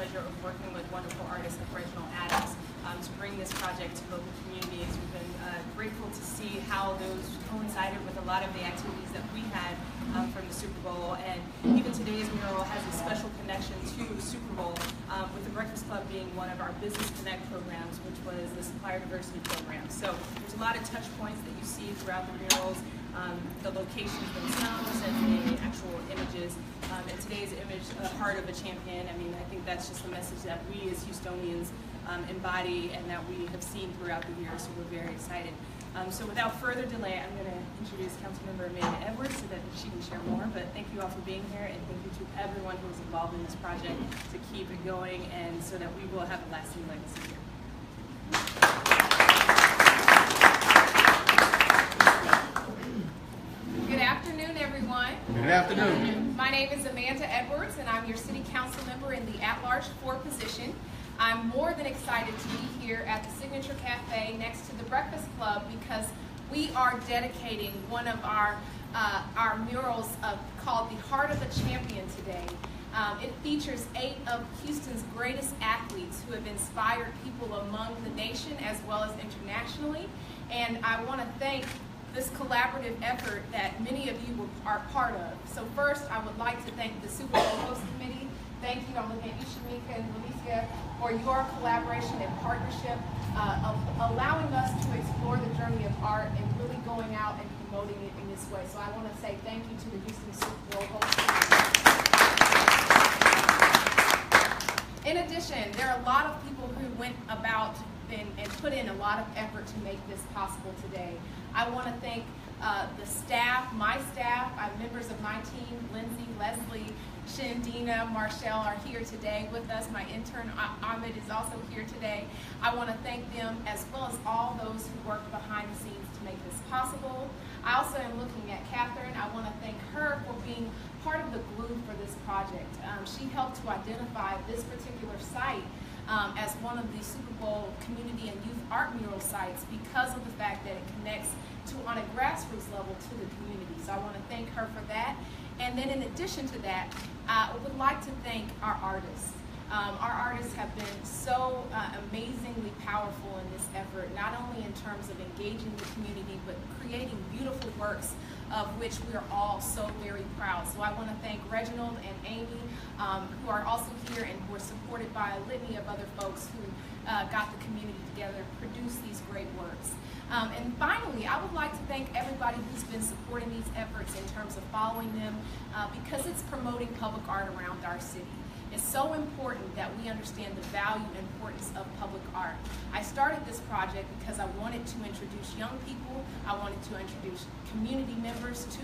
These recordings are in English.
pleasure of working with wonderful artists like Reginald Adams to bring this project to local communities. We've been grateful to see how those coincided with a lot of the activities that we had from the Super Bowl, and even today's mural has a special connection to Super Bowl, with the Breakfast Club being one of our Business Connect programs, which was the supplier diversity program. So there's a lot of touch points that you see throughout the murals, the locations themselves and the actual images. And today's image, Heart of a Champion, I mean, I think that's just the message that we as Houstonians embody and that we have seen throughout the year, so we're very excited. So without further delay, I'm going to introduce Councilmember Amanda Edwards so that she can share more, but thank you all for being here, and thank you to everyone who was involved in this project to keep it going and so that we will have a lasting legacy here. Good afternoon, everyone. Good afternoon. My name is Amanda Edwards, and I'm your City Council member in the at-large 4 position. I'm more than excited to be here at the Signature Cafe next to the Breakfast Club because we are dedicating one of our murals called the Heart of a Champion today. It features 8 of Houston's greatest athletes who have inspired people among the nation as well as internationally. And I want to thank this collaborative effort that many of you are part of. So first, I would like to thank the Super Bowl Host Committee. Thank you, I'm looking at you, Shamika and Alicia, for your collaboration and partnership, of allowing us to explore the journey of art and really going out and promoting it in this way. So I want to say thank you to the Houston Super Bowl Host Committee. In addition, there are a lot of people who went about and put in a lot of effort to make this possible today. I want to thank the staff, my staff, members of my team, Lindsay, Leslie, Shandina, Marshall are here today with us. My intern, Ahmed, is also here today. I want to thank them as well as all those who worked behind the scenes to make this possible. I also am looking at Catherine. I want to thank her for being part of the glue for this project. She helped to identify this particular site as one of the Super Bowl community and youth art mural sites because of the fact that it connects to on a grassroots level to the community. So I want to thank her for that. And then in addition to that, I would like to thank our artists. Our artists have been so amazingly powerful in this effort, not only in terms of engaging the community, but creating beautiful works of which we are all so very proud. So I want to thank Reginald and Amy, who are also here and who are supported by a litany of other folks who got the community together to produce these great works. And finally, I would like to thank everybody who's been supporting these efforts in terms of following them because it's promoting public art around our city. It's so important that we understand the value and importance of public art. I started this project because I wanted to introduce young people, I wanted to introduce community members to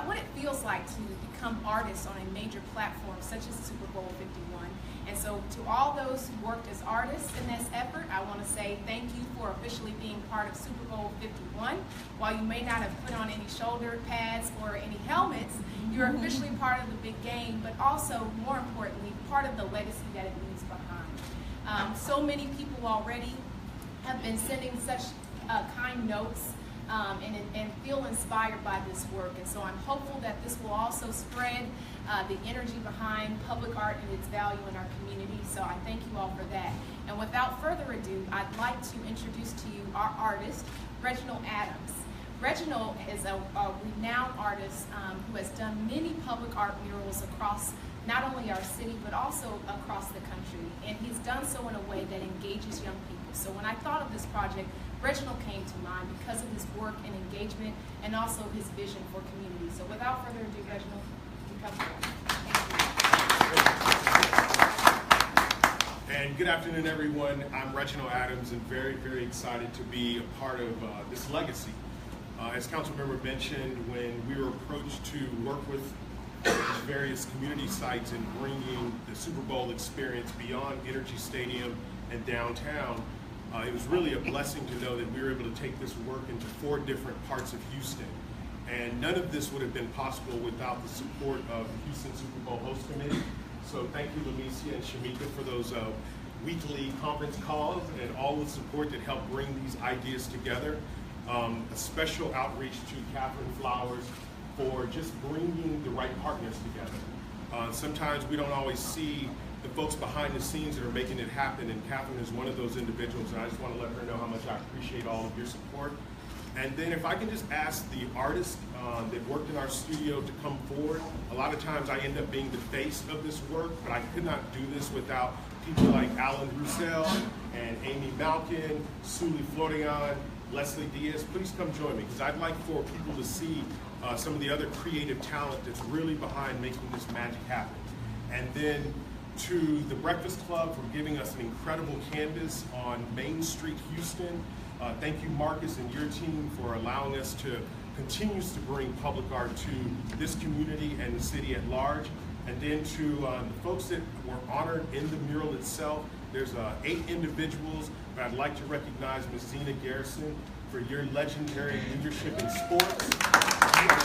what it feels like to become artists on a major platform such as Super Bowl 51. And so to all those who worked as artists in this effort, I want to say thank you for officially being part of Super Bowl 51. While you may not have put on any shoulder pads or any helmets, you're officially part of the big game, but also, more importantly, part of the legacy that it leaves behind. So many people already have been sending such kind notes and feel inspired by this work. And so I'm hopeful that this will also spread the energy behind public art and its value in our community. So I thank you all for that. And without further ado, I'd like to introduce to you our artist, Reginald Adams. Reginald is a renowned artist who has done many public art murals across not only our city, but also across the country. And he's done so in a way that engages young people. So when I thought of this project, Reginald came to mind because of his work and engagement and also his vision for community. So without further ado, Reginald, you come forward. Thank you. And good afternoon, everyone. I'm Reginald Adams and very, very excited to be a part of this legacy. As Councilmember mentioned, when we were approached to work with various community sites and bringing the Super Bowl experience beyond Energy Stadium and downtown, it was really a blessing to know that we were able to take this work into 4 different parts of Houston. And none of this would have been possible without the support of the Houston Super Bowl Host Committee. So thank you, Lamicia and Shamika, for those weekly conference calls and all the support that helped bring these ideas together. A special outreach to Catherine Flowers for just bringing the right partners together. Sometimes we don't always see the folks behind the scenes that are making it happen, and Catherine is one of those individuals, and I just want to let her know how much I appreciate all of your support. And then if I can just ask the artists that worked in our studio to come forward. A lot of times I end up being the face of this work, but I could not do this without people like Alan Roussel and Amy Malkin, Sully Florian, Leslie Diaz. Please come join me, because I'd like for people to see some of the other creative talent that's really behind making this magic happen. And then to the Breakfast Club for giving us an incredible canvas on Main Street, Houston. Thank you, Marcus, and your team for allowing us to continue to bring public art to this community and the city at large. And then to the folks that were honored in the mural itself, there's 8 individuals, but I'd like to recognize Ms. Zena Garrison for your legendary leadership in sports. You are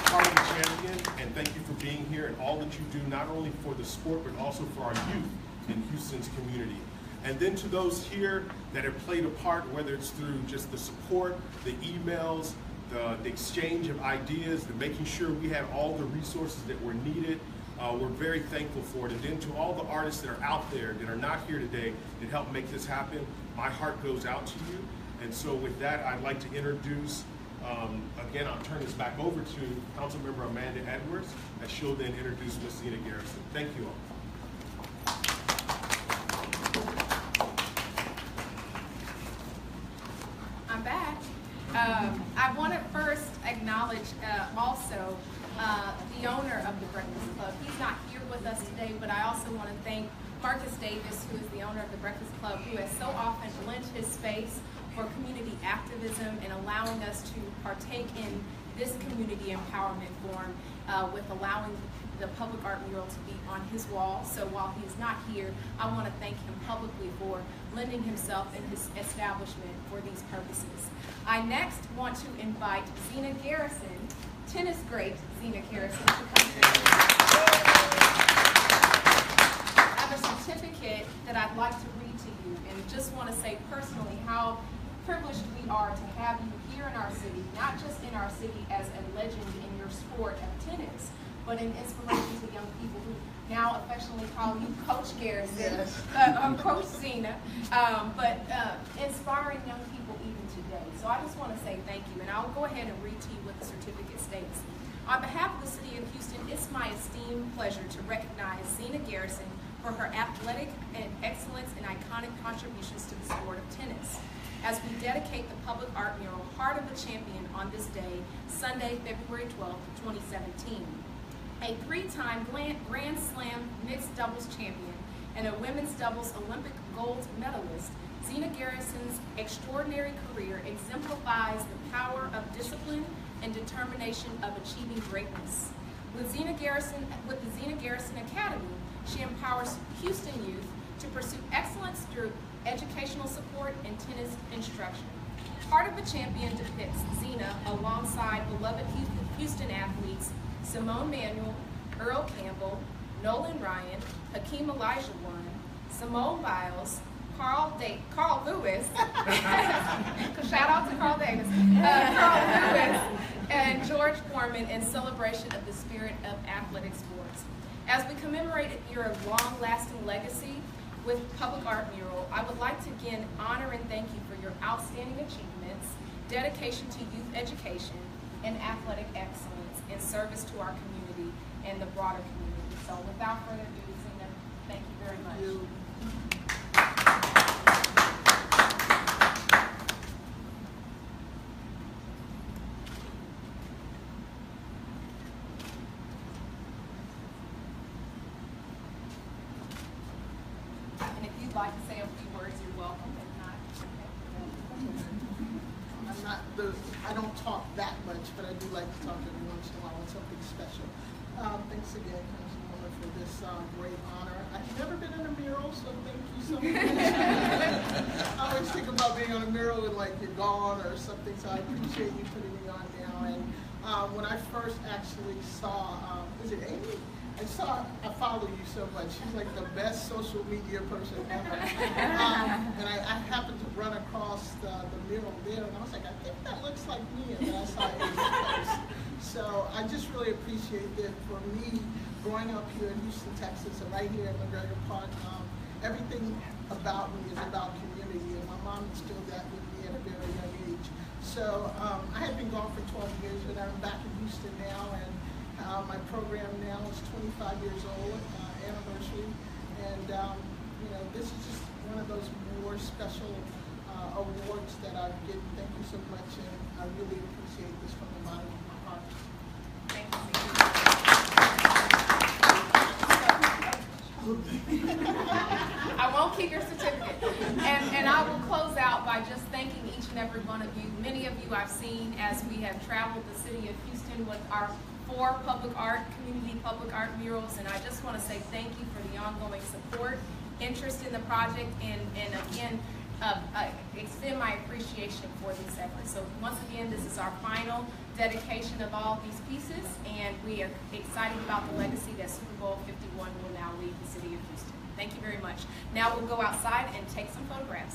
part of the champion, and thank you for being here and all that you do, not only for the sport, but also for our youth in Houston's community. And then to those here that have played a part, whether it's through just the support, the emails, the exchange of ideas, the making sure we had all the resources that were needed, we're very thankful for it. And then to all the artists that are out there that are not here today that helped make this happen, my heart goes out to you. And so with that, I'd like to introduce, again, I'll turn this back over to Councilmember Amanda Edwards, as she'll then introduce Ms. Zena Garrison. Thank you all. I'm back. I want to first acknowledge also the owner of the Breakfast Club. He's not here with us today, but I also want to thank Marcus Davis, who is the owner of the Breakfast Club, who has so often lent his space for community activism and allowing us to partake in this community empowerment forum with allowing the public art mural to be on his wall. So while he's not here, I want to thank him publicly for lending himself and his establishment for these purposes. I next want to invite Zena Garrison, tennis great Zena Garrison, to come to I have a certificate that I'd like to read to you, and just want to say personally how privileged we are to have you here in our city, not just in our city as a legend in your sport of tennis, but an inspiration to young people who now affectionately call you Coach Garrison, yes. Coach Zena, but inspiring young people even today. So I just want to say thank you, and I'll go ahead and read to you what the certificate states. On behalf of the City of Houston, it's my esteemed pleasure to recognize Zena Garrison for her athletic and excellence and iconic contributions to the sport of tennis. As we dedicate the public art mural, Heart of a Champion, on this day, Sunday, February 12, 2017. A 3-time Grand Slam mixed doubles champion and a women's doubles Olympic gold medalist, Zena Garrison's extraordinary career exemplifies the power of discipline and determination of achieving greatness. With the Zena Garrison Academy, she empowers Houston youth to pursue excellence through educational support and tennis instruction. Heart of a Champion depicts Zena alongside beloved Houston athletes Simone Manuel, Earl Campbell, Nolan Ryan, Hakeem Olajuwon, Simone Biles, Carl Lewis, shout out to Carl Davis, Carl Lewis, and George Foreman in celebration of the spirit of athletic sports. As we commemorate your long-lasting legacy with public art mural, I would like to again honor and thank you for your outstanding achievements, dedication to youth education, and athletic excellence in service to our community and the broader community. So without further ado, Zena, thank you very much. Thank you. And if you'd like to say a few words, you're welcome. If not, I don't talk that much, but I do like to talk every once in a while on something special. Thanks again, Councilwoman, for this great honor. I've never been in a mural, so thank you so much. I always think about being on a mural and like you're gone or something, so I appreciate you putting me on now. And when I first actually saw, is it Amy? I follow you so much. She's like the best social media person ever. And I happened to run across the mural there, and I was like, I think that looks like me. And then I saw Amy's post. So I just really appreciate that. For me, growing up here in Houston, Texas, and right here in McGregor Park, everything about me is about community, and my mom instilled that with me at a very young age. So I have been gone for 12 years, but I'm back in Houston now, and my program now is 25 years old, anniversary, and you know, this is just one of those more special awards that I've given. Thank you so much, and I really appreciate this from the bottom of my heart. Thank you. I won't keep your certificate. And I will close out by just thanking each and every one of you. Many of you I've seen as we have traveled the city of Houston with our 4 community public art murals, and I just want to say thank you for the ongoing support, interest in the project, and again, extend my appreciation for these efforts. So once again, this is our final dedication of all these pieces, and we are excited about the legacy that Super Bowl 51 will now leave the city of Houston. Thank you very much. Now we'll go outside and take some photographs.